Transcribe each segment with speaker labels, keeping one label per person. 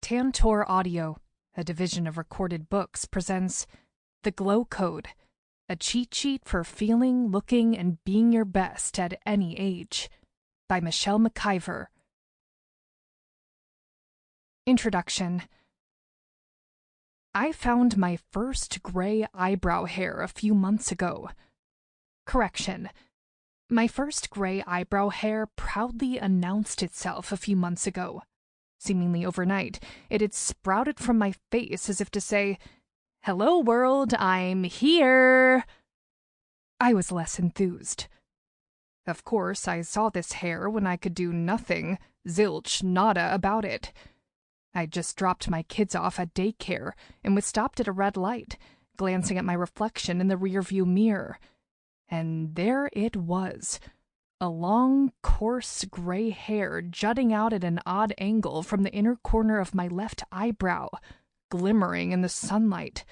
Speaker 1: Tantor Audio, a division of Recorded Books, presents The Glow Code, a cheat sheet for feeling, looking, and being your best at any age, by McIvor. Introduction. I found my first gray eyebrow hair a few months ago. Correction. My first gray eyebrow hair proudly announced itself a few months ago. Seemingly overnight, it had sprouted from my face as if to say, "Hello world, I'm here." I was less enthused. Of course, I saw this hair when I could do nothing, zilch, nada about it. I'd just dropped my kids off at daycare and was stopped at a red light, glancing at my reflection in the rearview mirror. And there it was. A long, coarse gray hair jutting out at an odd angle from the inner corner of my left eyebrow, glimmering in the sunlight.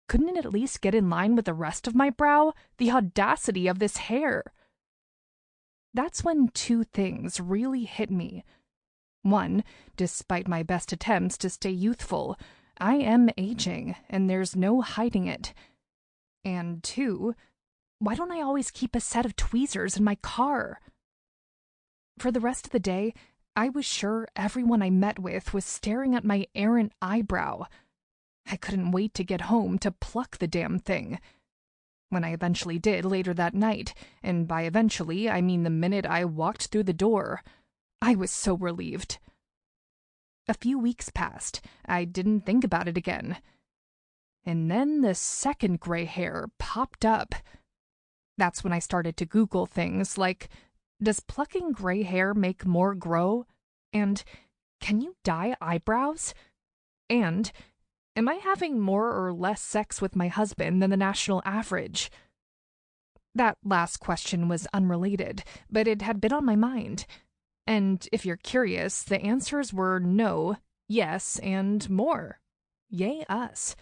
Speaker 1: Couldn't it at least get in line with the rest of my brow? The audacity of this hair! That's when two things really hit me. One, despite my best attempts to stay youthful, I am aging, and there's no hiding it. And two, why don't I always keep a set of tweezers in my car? For the rest of the day, I was sure everyone I met with was staring at my errant eyebrow. I couldn't wait to get home to pluck the damn thing. When I eventually did later that night, and by eventually I mean the minute I walked through the door, I was so relieved. A few weeks passed. I didn't think about it again. And then the second gray hair popped up. That's when I started to Google things like, does plucking gray hair make more grow? And can you dye eyebrows? And am I having more or less sex with my husband than the national average? That last question was unrelated, but it had been on my mind. And if you're curious, the answers were no, yes, and more. Yay us.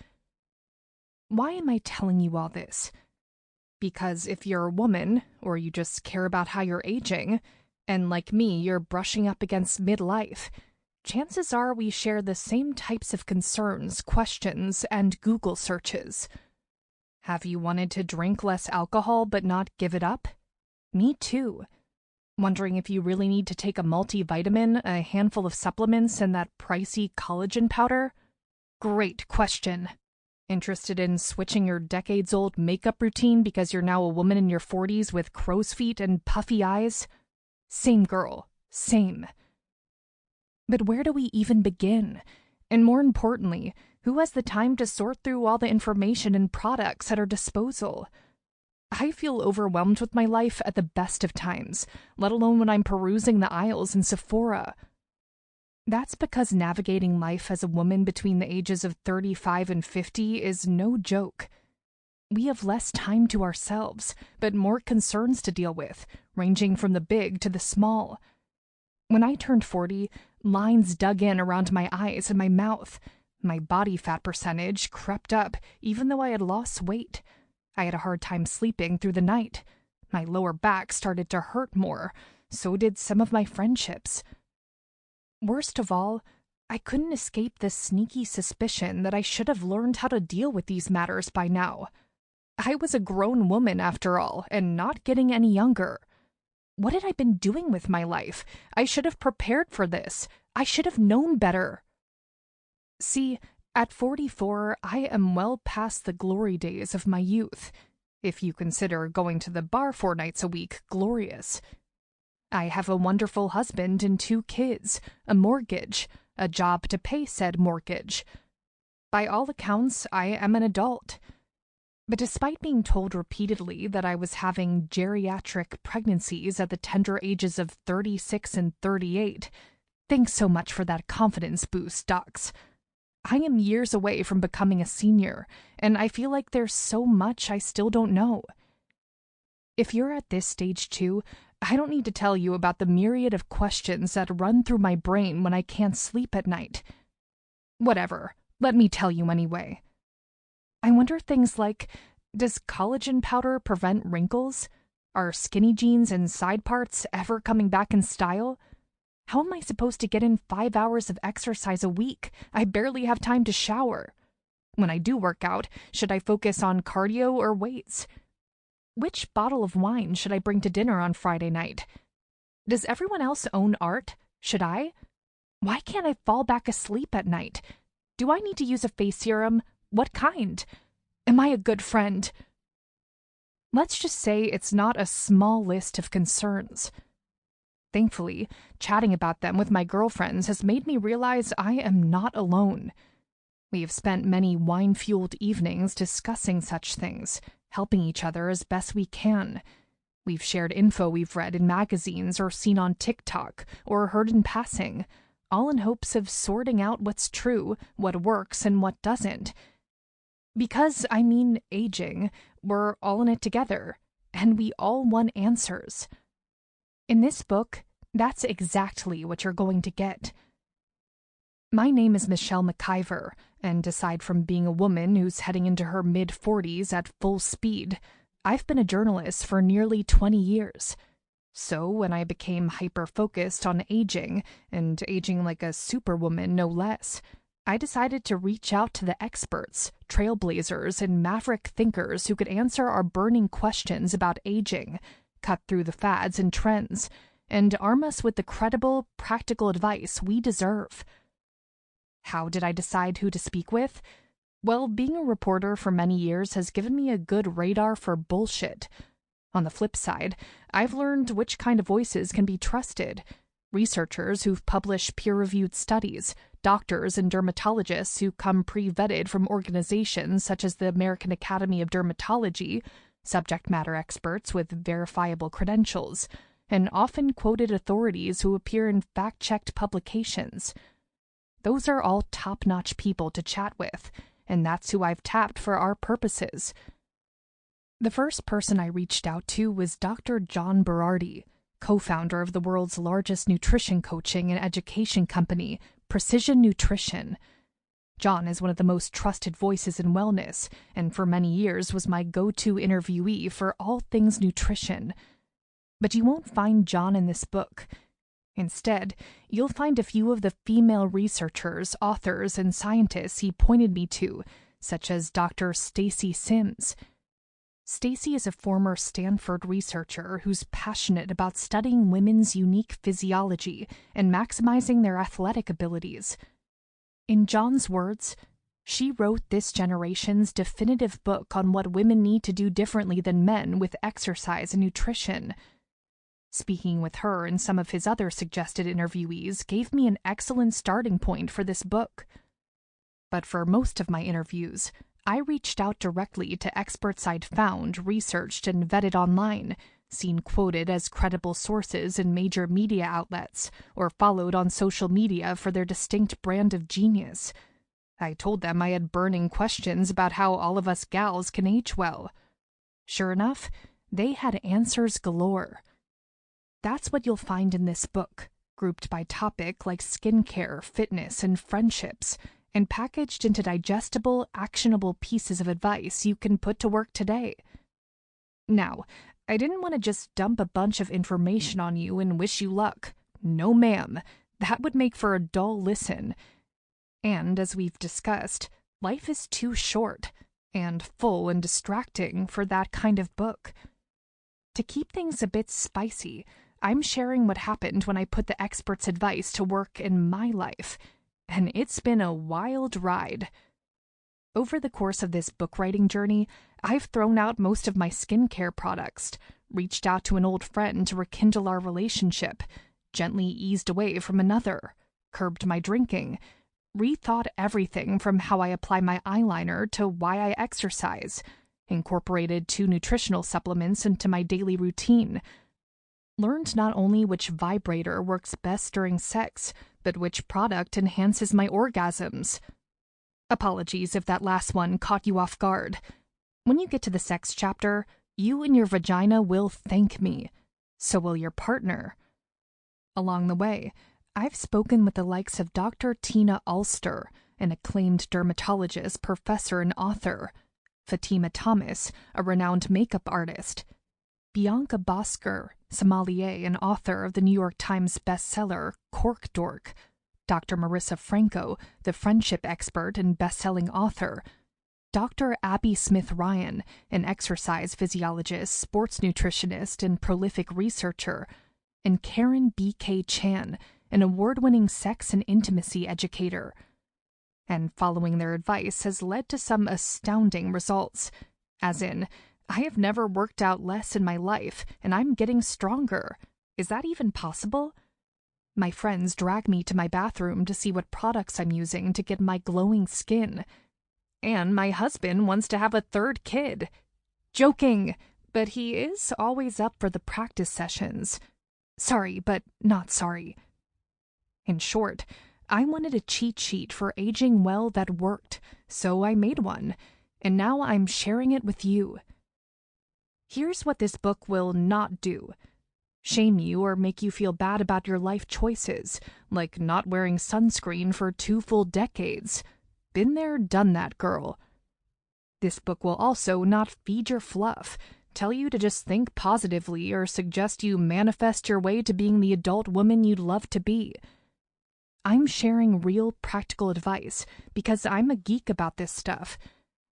Speaker 1: Why am I telling you all this? Because if you're a woman, or you just care about how you're aging, and like me, you're brushing up against midlife, chances are we share the same types of concerns, questions, and Google searches. Have you wanted to drink less alcohol but not give it up? Me too. Wondering if you really need to take a multivitamin, a handful of supplements, and that pricey collagen powder? Great question. Interested in switching your decades-old makeup routine because you're now a woman in your 40s with crow's feet and puffy eyes? Same girl. Same. But where do we even begin? And more importantly, who has the time to sort through all the information and products at our disposal? I feel overwhelmed with my life at the best of times, let alone when I'm perusing the aisles in Sephora. That's because navigating life as a woman between the ages of 35 and 50 is no joke. We have less time to ourselves, but more concerns to deal with, ranging from the big to the small. When I turned 40, lines dug in around my eyes and my mouth. My body fat percentage crept up even though I had lost weight. I had a hard time sleeping through the night. My lower back started to hurt more. So did some of my friendships. Worst of all, I couldn't escape the sneaky suspicion that I should have learned how to deal with these matters by now. I was a grown woman, after all, and not getting any younger. What had I been doing with my life? I should have prepared for this. I should have known better. See, at 44, I am well past the glory days of my youth, if you consider going to the bar 4 nights a week glorious. I have a wonderful husband and 2 kids, a mortgage, a job to pay said mortgage. By all accounts, I am an adult. But despite being told repeatedly that I was having geriatric pregnancies at the tender ages of 36 and 38, thanks so much for that confidence boost, docs. I am years away from becoming a senior, and I feel like there's so much I still don't know. If you're at this stage too, I don't need to tell you about the myriad of questions that run through my brain when I can't sleep at night. Whatever, let me tell you anyway. I wonder things like, does collagen powder prevent wrinkles? Are skinny jeans and side parts ever coming back in style? How am I supposed to get in 5 hours of exercise a week? I barely have time to shower. When I do work out, should I focus on cardio or weights? Which bottle of wine should I bring to dinner on Friday night? Does everyone else own art? Should I? Why can't I fall back asleep at night? Do I need to use a face serum? What kind? Am I a good friend? Let's just say it's not a small list of concerns. Thankfully, chatting about them with my girlfriends has made me realize I am not alone. We have spent many wine-fueled evenings discussing such things, helping each other as best we can. We've shared info we've read in magazines or seen on TikTok or heard in passing, all in hopes of sorting out what's true, what works, and what doesn't. Because, aging, we're all in it together, and we all want answers. In this book, that's exactly what you're going to get. My name is Michelle McIvor, and aside from being a woman who's heading into her mid-40s at full speed, I've been a journalist for nearly 20 years. So when I became hyper-focused on aging, and aging like a superwoman no less, I decided to reach out to the experts, trailblazers, and maverick thinkers who could answer our burning questions about aging, cut through the fads and trends, and arm us with the credible, practical advice we deserve. How did I decide who to speak with? Well, being a reporter for many years has given me a good radar for bullshit. On the flip side, I've learned which kind of voices can be trusted. Researchers who've published peer-reviewed studies, doctors and dermatologists who come pre-vetted from organizations such as the American Academy of Dermatology, subject matter experts with verifiable credentials, and often quoted authorities who appear in fact-checked publications. Those are all top-notch people to chat with, and that's who I've tapped for our purposes. The first person I reached out to was Dr. John Berardi, co-founder of the world's largest nutrition coaching and education company, Precision Nutrition. John is one of the most trusted voices in wellness, and for many years was my go-to interviewee for all things nutrition. But you won't find John in this book. Instead, you'll find a few of the female researchers, authors, and scientists he pointed me to, such as Dr. Stacy Sims. Stacy is a former Stanford researcher who's passionate about studying women's unique physiology and maximizing their athletic abilities. In John's words, she wrote this generation's definitive book on what women need to do differently than men with exercise and nutrition. Speaking with her and some of his other suggested interviewees gave me an excellent starting point for this book. But for most of my interviews, I reached out directly to experts I'd found, researched, and vetted online, seen quoted as credible sources in major media outlets, or followed on social media for their distinct brand of genius. I told them I had burning questions about how all of us gals can age well. Sure enough, they had answers galore. That's what you'll find in this book, grouped by topic like skincare, fitness, and friendships, and packaged into digestible, actionable pieces of advice you can put to work today. Now, I didn't want to just dump a bunch of information on you and wish you luck. No, ma'am. That would make for a dull listen. And, as we've discussed, life is too short and full and distracting for that kind of book. To keep things a bit spicy, I'm sharing what happened when I put the experts' advice to work in my life, and it's been a wild ride. Over the course of this book writing journey, I've thrown out most of my skincare products, reached out to an old friend to rekindle our relationship, gently eased away from another, curbed my drinking, rethought everything from how I apply my eyeliner to why I exercise, incorporated 2 nutritional supplements into my daily routine, learned not only which vibrator works best during sex, but which product enhances my orgasms. Apologies if that last one caught you off guard. When you get to the sex chapter, you and your vagina will thank me. So will your partner. Along the way, I've spoken with the likes of Dr. Tina Ulster, an acclaimed dermatologist, professor, and author, Fatima Thomas, a renowned makeup artist, Bianca Bosker, sommelier and author of the New York Times bestseller Cork Dork, Dr. Marissa Franco, the friendship expert and best-selling author, Dr. Abby Smith Ryan, an exercise physiologist, sports nutritionist, and prolific researcher, and Karen B.K. Chan, an award-winning sex and intimacy educator. And following their advice has led to some astounding results, as in, I have never worked out less in my life, and I'm getting stronger. Is that even possible? My friends drag me to my bathroom to see what products I'm using to get my glowing skin. And my husband wants to have a third kid. Joking, but he is always up for the practice sessions. Sorry, but not sorry. In short, I wanted a cheat sheet for aging well that worked, so I made one, and now I'm sharing it with you. Here's what this book will not do. Shame you or make you feel bad about your life choices, like not wearing sunscreen for 2 full decades. Been there, done that, girl. This book will also not feed your fluff, tell you to just think positively, or suggest you manifest your way to being the adult woman you'd love to be. I'm sharing real practical advice because I'm a geek about this stuff.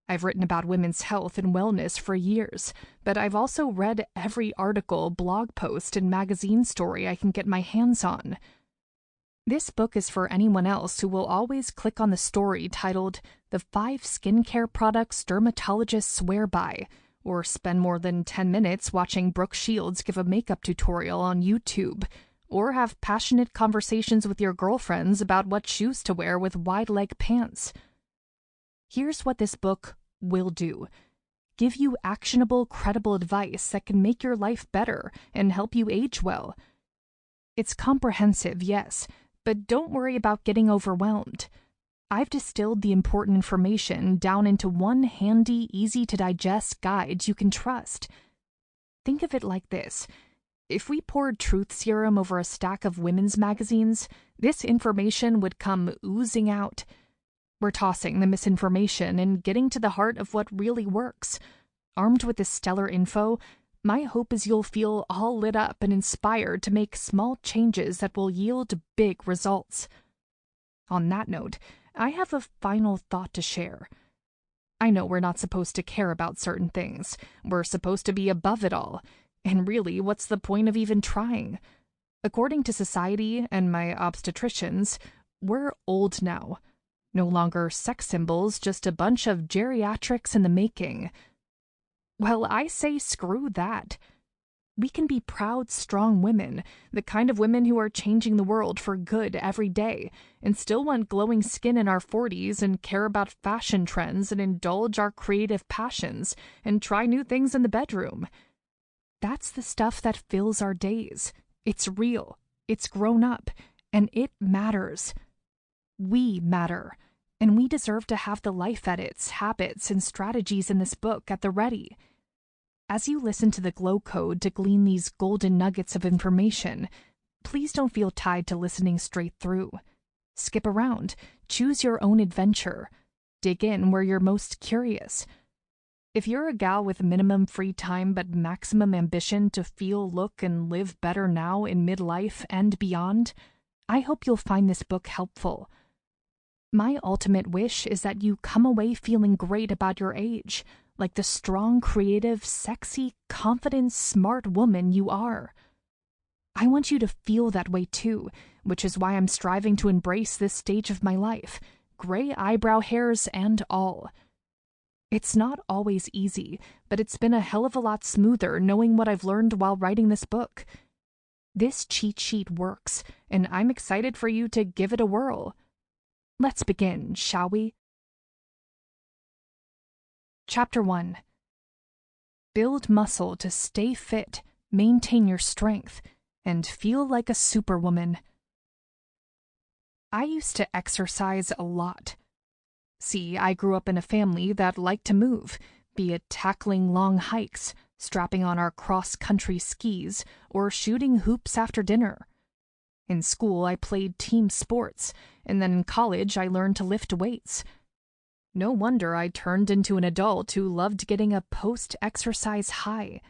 Speaker 1: I've written about women's health and wellness for years, but I've also read every article, blog post, and magazine story I can get my hands on. This book is for anyone else who will always click on the story titled "The 5 Skincare Products Dermatologists Swear By," or spend more than 10 minutes watching Brooke Shields give a makeup tutorial on YouTube, or have passionate conversations with your girlfriends about what shoes to wear with wide-leg pants. Here's what this book will do. Give you actionable, credible advice that can make your life better and help you age well. It's comprehensive, yes, but don't worry about getting overwhelmed. I've distilled the important information down into one handy, easy-to-digest guide you can trust. Think of it like this. If we poured truth serum over a stack of women's magazines, this information would come oozing out. We're tossing the misinformation and getting to the heart of what really works. Armed with this stellar info, my hope is you'll feel all lit up and inspired to make small changes that will yield big results. On that note, I have a final thought to share. I know we're not supposed to care about certain things. We're supposed to be above it all. And really, what's the point of even trying? According to society and my obstetricians, we're old now. No longer sex symbols, just a bunch of geriatrics in the making. Well, I say screw that. We can be proud, strong women, the kind of women who are changing the world for good every day, and still want glowing skin in our 40s and care about fashion trends and indulge our creative passions and try new things in the bedroom. That's the stuff that fills our days. It's real, it's grown up, and it matters. We matter, and we deserve to have the life edits, habits, and strategies in this book at the ready. As you listen to the Glow Code to glean these golden nuggets of information, please don't feel tied to listening straight through. Skip around, choose your own adventure, dig in where you're most curious. If you're a gal with minimum free time but maximum ambition to feel, look, and live better now in midlife and beyond, I hope you'll find this book helpful. My ultimate wish is that you come away feeling great about your age, like the strong, creative, sexy, confident, smart woman you are. I want you to feel that way too, which is why I'm striving to embrace this stage of my life, gray eyebrow hairs and all. It's not always easy, but it's been a hell of a lot smoother knowing what I've learned while writing this book. This cheat sheet works, and I'm excited for you to give it a whirl. Let's begin, shall we? Chapter 1. Build muscle to stay fit, maintain your strength, and feel like a superwoman. I used to exercise a lot. See, I grew up in a family that liked to move, be it tackling long hikes, strapping on our cross-country skis, or shooting hoops after dinner. In school, I played team sports, and then in college, I learned to lift weights. No wonder I turned into an adult who loved getting a post-exercise high.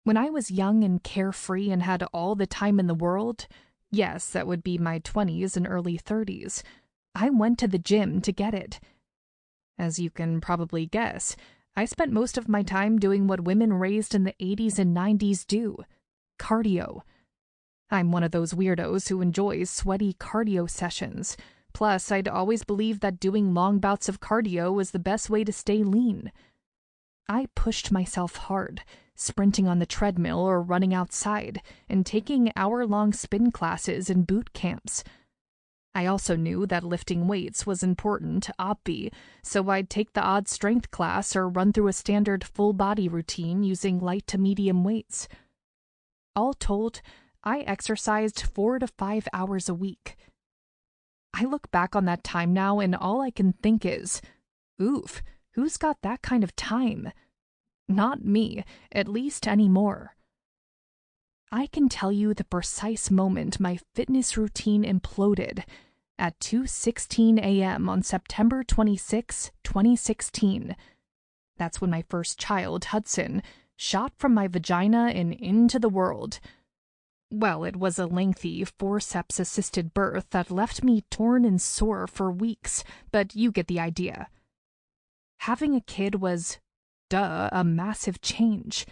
Speaker 1: When I was young and carefree and had all the time in the world, yes, that would be my 20s and early 30s, I went to the gym to get it. As you can probably guess, I spent most of my time doing what women raised in the 80s and 90s do: cardio. I'm one of those weirdos who enjoys sweaty cardio sessions. Plus, I'd always believed that doing long bouts of cardio was the best way to stay lean. I pushed myself hard, sprinting on the treadmill or running outside, and taking hour-long spin classes and boot camps. I also knew that lifting weights was important to obby, so I'd take the odd strength class or run through a standard full-body routine using light to medium weights. All told, I exercised 4 to 5 hours a week. I look back on that time now and all I can think is, oof, who's got that kind of time? Not me, at least anymore. I can tell you the precise moment my fitness routine imploded at 2:16 a.m. on September 26, 2016. That's when my first child, Hudson, shot from my vagina and into the world. Well, it was a lengthy forceps-assisted birth that left me torn and sore for weeks, but you get the idea. Having a kid was, a massive change.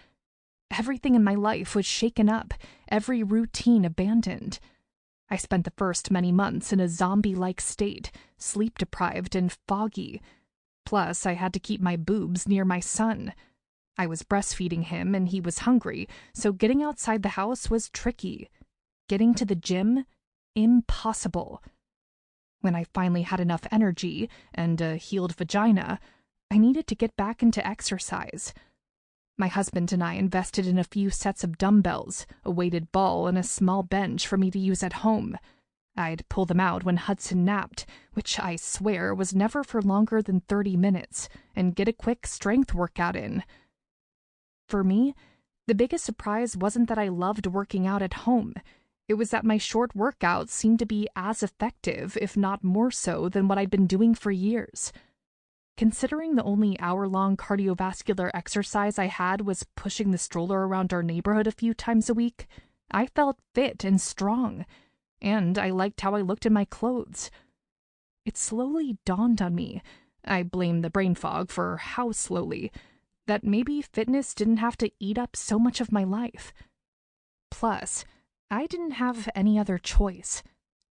Speaker 1: Everything in my life was shaken up, every routine abandoned. I spent the first many months in a zombie-like state, sleep-deprived and foggy. Plus, I had to keep my boobs near my son. I was breastfeeding him and he was hungry, so getting outside the house was tricky. Getting to the gym? Impossible. When I finally had enough energy and a healed vagina, I needed to get back into exercise. My husband and I invested in a few sets of dumbbells, a weighted ball, and a small bench for me to use at home. I'd pull them out when Hudson napped, which I swear was never for longer than 30 minutes, and get a quick strength workout in. For me, the biggest surprise wasn't that I loved working out at home. It was that my short workouts seemed to be as effective, if not more so, than what I'd been doing for years. Considering the only hour-long cardiovascular exercise I had was pushing the stroller around our neighborhood a few times a week, I felt fit and strong, and I liked how I looked in my clothes. It slowly dawned on me, I blame the brain fog for how slowly, that maybe fitness didn't have to eat up so much of my life. Plus, I didn't have any other choice.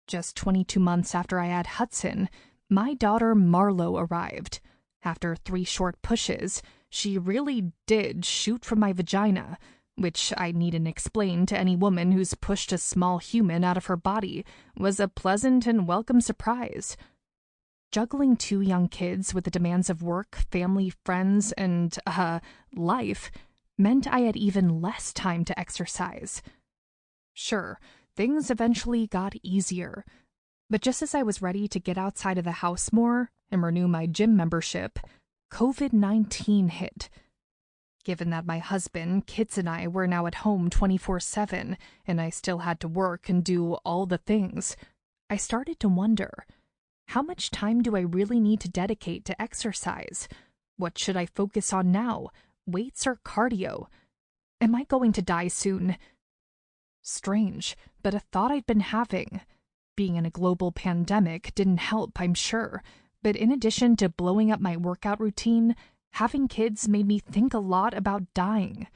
Speaker 1: Just 22 months after I had Hudson, my daughter Marlo arrived. After 3 short pushes, she really did shoot from my vagina, which I needn't explain to any woman who's pushed a small human out of her body, was a pleasant and welcome surprise. Juggling 2 young kids with the demands of work, family, friends, and, life meant I had even less time to exercise. Sure, things eventually got easier. But just as I was ready to get outside of the house more and renew my gym membership, COVID-19 hit. Given that my husband, kids, and I were now at home 24/7, and I still had to work and do all the things, I started to wonder, how much time do I really need to dedicate to exercise? What should I focus on now, weights or cardio? Am I going to die soon? Strange, but a thought I'd been having. Being in a global pandemic didn't help, I'm sure, but in addition to blowing up my workout routine, having kids made me think a lot about dying,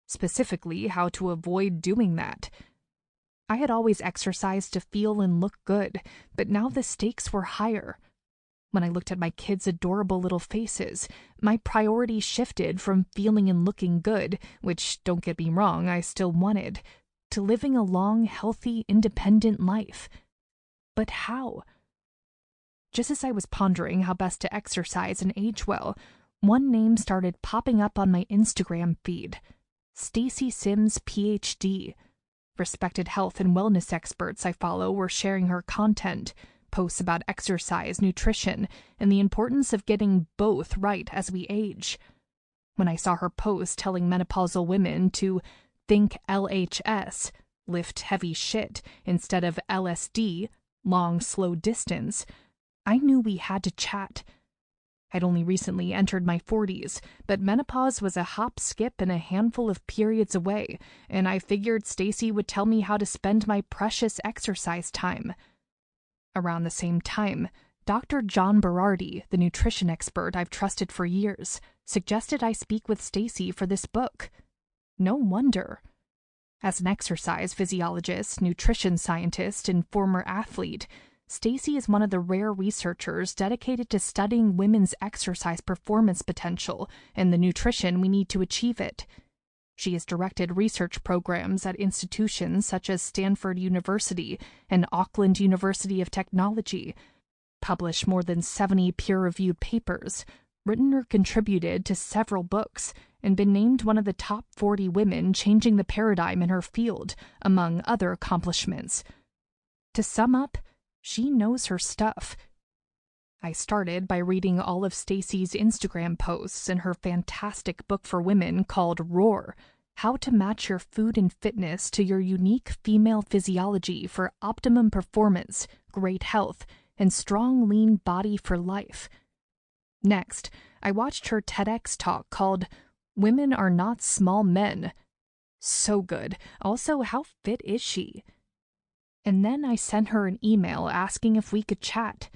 Speaker 1: specifically how to avoid doing that. I had always exercised to feel and look good, but now the stakes were higher. When I looked at my kids' adorable little faces, my priorities shifted from feeling and looking good, which, don't get me wrong, I still wanted, to living a long, healthy, independent life. But how? Just as I was pondering how best to exercise and age well, one name started popping up on my Instagram feed. Stacy Sims, PhD. Respected health and wellness experts I follow were sharing her content, posts about exercise, nutrition, and the importance of getting both right as we age. When I saw her post telling menopausal women to think LHS, lift heavy shit, instead of LSD, long, slow distance, I knew we had to chat. I'd only recently entered my 40s, but menopause was a hop, skip, and a handful of periods away, and I figured Stacy would tell me how to spend my precious exercise time. Around the same time, Dr. John Berardi, the nutrition expert I've trusted for years, suggested I speak with Stacy for this book. No wonder. As an exercise physiologist, nutrition scientist, and former athlete, Stacy is one of the rare researchers dedicated to studying women's exercise performance potential and the nutrition we need to achieve it. She has directed research programs at institutions such as Stanford University and Auckland University of Technology, published more than 70 peer-reviewed papers, written or contributed to several books, and been named one of the top 40 women changing the paradigm in her field, among other accomplishments. To sum up, she knows her stuff. I started by reading all of Stacy's Instagram posts in her fantastic book for women called Roar: How to Match Your Food and Fitness to Your Unique Female Physiology for Optimum Performance, Great Health, and Strong Lean Body for Life. Next, I watched her TEDx talk called Women Are Not Small Men. So good. Also, how fit is she? And then I sent her an email asking if we could chat.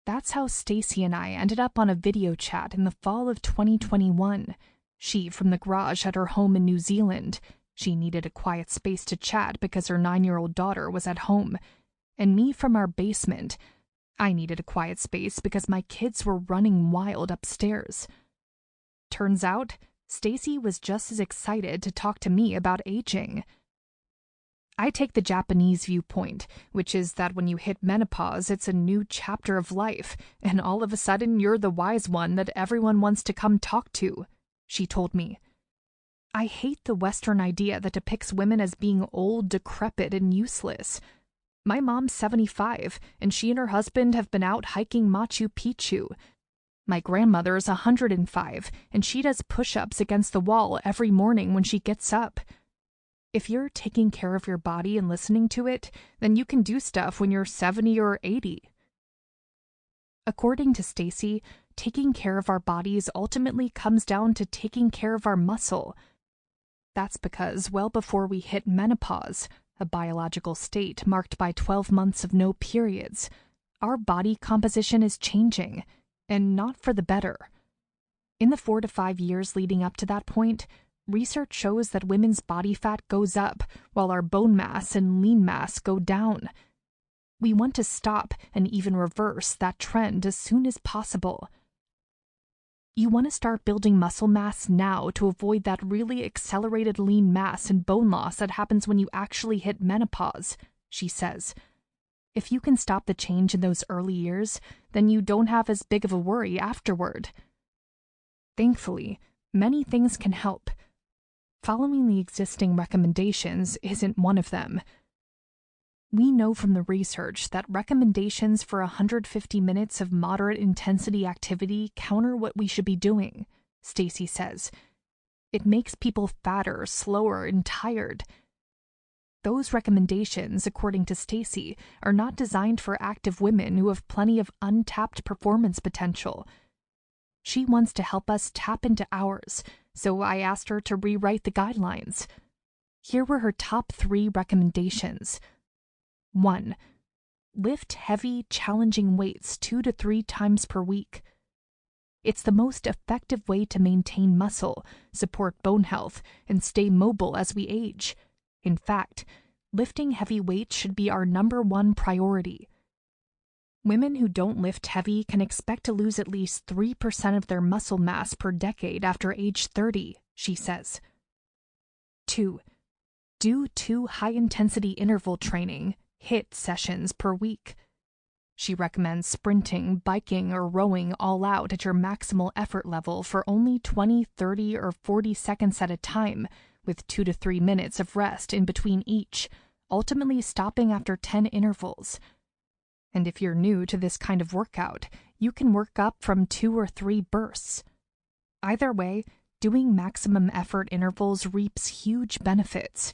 Speaker 1: That's how Stacy and I ended up on a video chat in the fall of 2021. She from the garage at her home in New Zealand. She needed a quiet space to chat because her 9-year-old daughter was at home. And me from our basement. I needed a quiet space because my kids were running wild upstairs. Turns out, Stacy was just as excited to talk to me about aging. I take the Japanese viewpoint, which is that when you hit menopause, it's a new chapter of life, and all of a sudden you're the wise one that everyone wants to come talk to, she told me. I hate the Western idea that depicts women as being old, decrepit, and useless. My mom's 75, and she and her husband have been out hiking Machu Picchu. My grandmother is 105, and she does push-ups against the wall every morning when she gets up. If you're taking care of your body and listening to it, then you can do stuff when you're 70 or 80. According to Stacy, taking care of our bodies ultimately comes down to taking care of our muscle. That's because well before we hit menopause, a biological state marked by 12 months of no periods, our body composition is changing, and not for the better. In the 4 to 5 years leading up to that point, research shows that women's body fat goes up while our bone mass and lean mass go down. We want to stop and even reverse that trend as soon as possible. You want to start building muscle mass now to avoid that really accelerated lean mass and bone loss that happens when you actually hit menopause, she says. If you can stop the change in those early years, then you don't have as big of a worry afterward. Thankfully, many things can help. Following the existing recommendations isn't one of them. We know from the research that recommendations for 150 minutes of moderate intensity activity counter what we should be doing, Stacy says. It makes people fatter, slower, and tired. Those recommendations, according to Stacy, are not designed for active women who have plenty of untapped performance potential. She wants to help us tap into ours, so I asked her to rewrite the guidelines. Here were her top 3 recommendations. 1. Lift heavy, challenging weights 2 to 3 times per week. It's the most effective way to maintain muscle, support bone health, and stay mobile as we age. In fact, lifting heavy weights should be our #1 priority. Women who don't lift heavy can expect to lose at least 3% of their muscle mass per decade after age 30, she says. 2. Do 2 high-intensity interval training, HIIT sessions per week. She recommends sprinting, biking, or rowing all out at your maximal effort level for only 20, 30, or 40 seconds at a time, with 2 to 3 minutes of rest in between each, ultimately stopping after 10 intervals. And if you're new to this kind of workout, you can work up from 2 or 3 bursts. Either way, doing maximum effort intervals reaps huge benefits.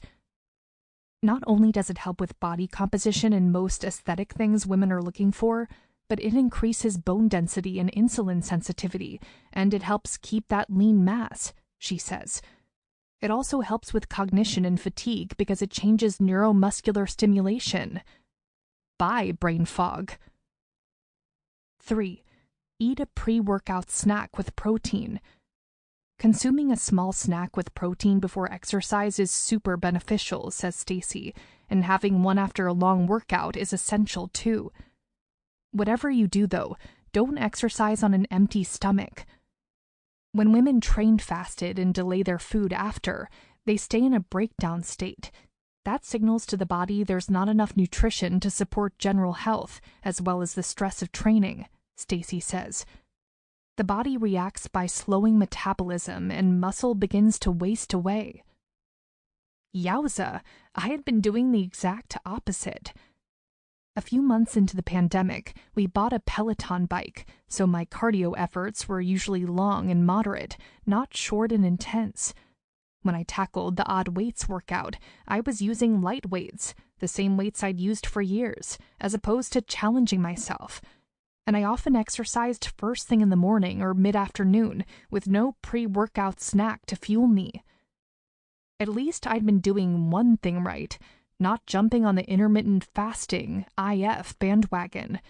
Speaker 1: Not only does it help with body composition and most aesthetic things women are looking for, but it increases bone density and insulin sensitivity, and it helps keep that lean mass, she says. It also helps with cognition and fatigue because it changes neuromuscular stimulation. Bye, brain fog. 3. Eat a pre-workout snack with protein. Consuming a small snack with protein before exercise is super beneficial, says Stacy, and having one after a long workout is essential too. Whatever you do, though, don't exercise on an empty stomach. When women train fasted and delay their food after, they stay in a breakdown state. That signals to the body there's not enough nutrition to support general health, as well as the stress of training, Stacy says. The body reacts by slowing metabolism and muscle begins to waste away. Yowza, I had been doing the exact opposite. A few months into the pandemic, we bought a Peloton bike, so my cardio efforts were usually long and moderate, not short and intense. When I tackled the odd weights workout, I was using light weights, the same weights I'd used for years, as opposed to challenging myself. And I often exercised first thing in the morning or mid-afternoon, with no pre-workout snack to fuel me. At least I'd been doing one thing right, not jumping on the intermittent fasting, IF, bandwagon.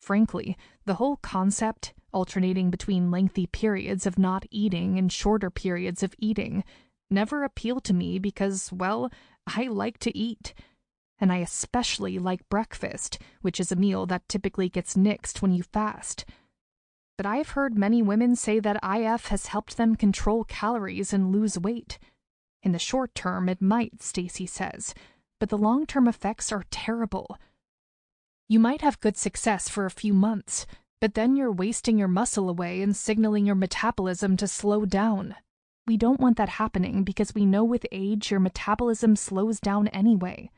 Speaker 1: Frankly, the whole concept, alternating between lengthy periods of not eating and shorter periods of eating, never appealed to me because, well, I like to eat. And I especially like breakfast, which is a meal that typically gets nixed when you fast. But I've heard many women say that IF has helped them control calories and lose weight. In the short term, it might, Stacy says, but the long-term effects are terrible. You might have good success for a few months, but then you're wasting your muscle away and signaling your metabolism to slow down. We don't want that happening because we know with age your metabolism slows down anyway.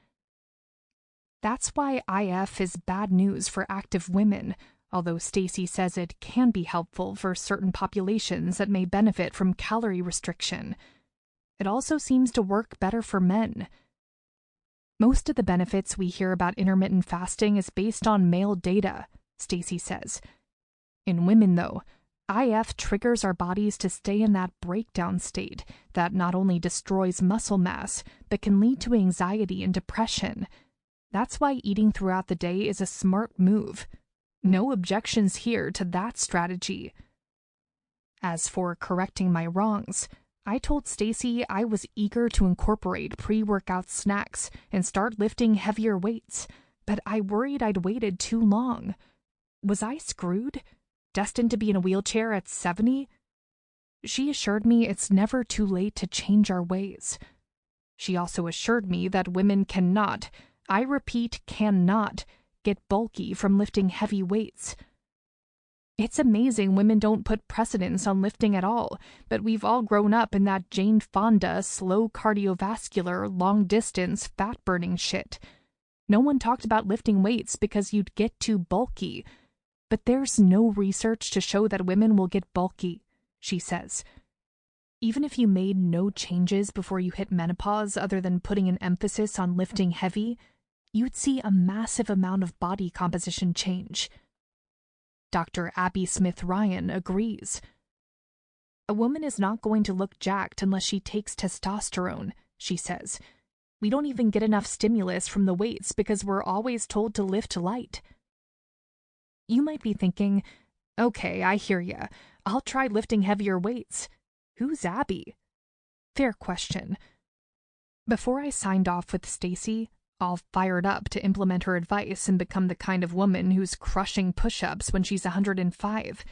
Speaker 1: That's why IF is bad news for active women, although Stacy says it can be helpful for certain populations that may benefit from calorie restriction. It also seems to work better for men. Most of the benefits we hear about intermittent fasting is based on male data, Stacy says. In women, though, IF triggers our bodies to stay in that breakdown state that not only destroys muscle mass, but can lead to anxiety and depression. That's why eating throughout the day is a smart move. No objections here to that strategy. As for correcting my wrongs, I told Stacy I was eager to incorporate pre-workout snacks and start lifting heavier weights, but I worried I'd waited too long. Was I screwed? Destined to be in a wheelchair at 70? She assured me it's never too late to change our ways. She also assured me that women cannot, I repeat, cannot, get bulky from lifting heavy weights. It's amazing women don't put precedence on lifting at all, but we've all grown up in that Jane Fonda, slow cardiovascular, long-distance, fat-burning shit. No one talked about lifting weights because you'd get too bulky. But there's no research to show that women will get bulky, she says. Even if you made no changes before you hit menopause other than putting an emphasis on lifting heavy, you'd see a massive amount of body composition change. Dr. Abby Smith-Ryan agrees. A woman is not going to look jacked unless she takes testosterone, she says. We don't even get enough stimulus from the weights because we're always told to lift light. You might be thinking, okay, I hear ya. I'll try lifting heavier weights. Who's Abby? Fair question. Before I signed off with Stacy, all fired up to implement her advice and become the kind of woman who's crushing push-ups when she's 105.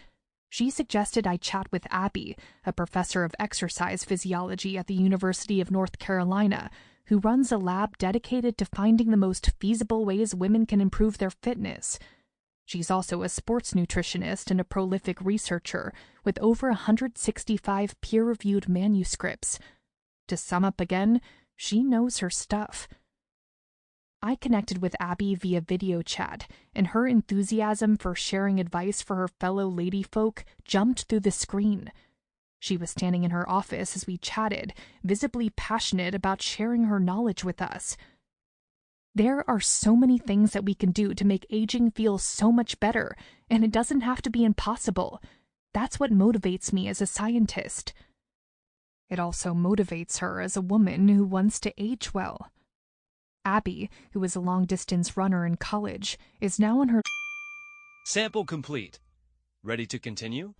Speaker 1: She suggested I chat with Abby, a professor of exercise physiology at the University of North Carolina, who runs a lab dedicated to finding the most feasible ways women can improve their fitness. She's also a sports nutritionist and a prolific researcher with over 165 peer-reviewed manuscripts. To sum up again, she knows her stuff. I connected with Abby via video chat, and her enthusiasm for sharing advice for her fellow ladyfolk jumped through the screen. She was standing in her office as we chatted, visibly passionate about sharing her knowledge with us. There are so many things that we can do to make aging feel so much better, and it doesn't have to be impossible. That's what motivates me as a scientist. It also motivates her as a woman who wants to age well. Abby, who was a long-distance runner in college, is now in her...
Speaker 2: Sample complete. Ready to continue?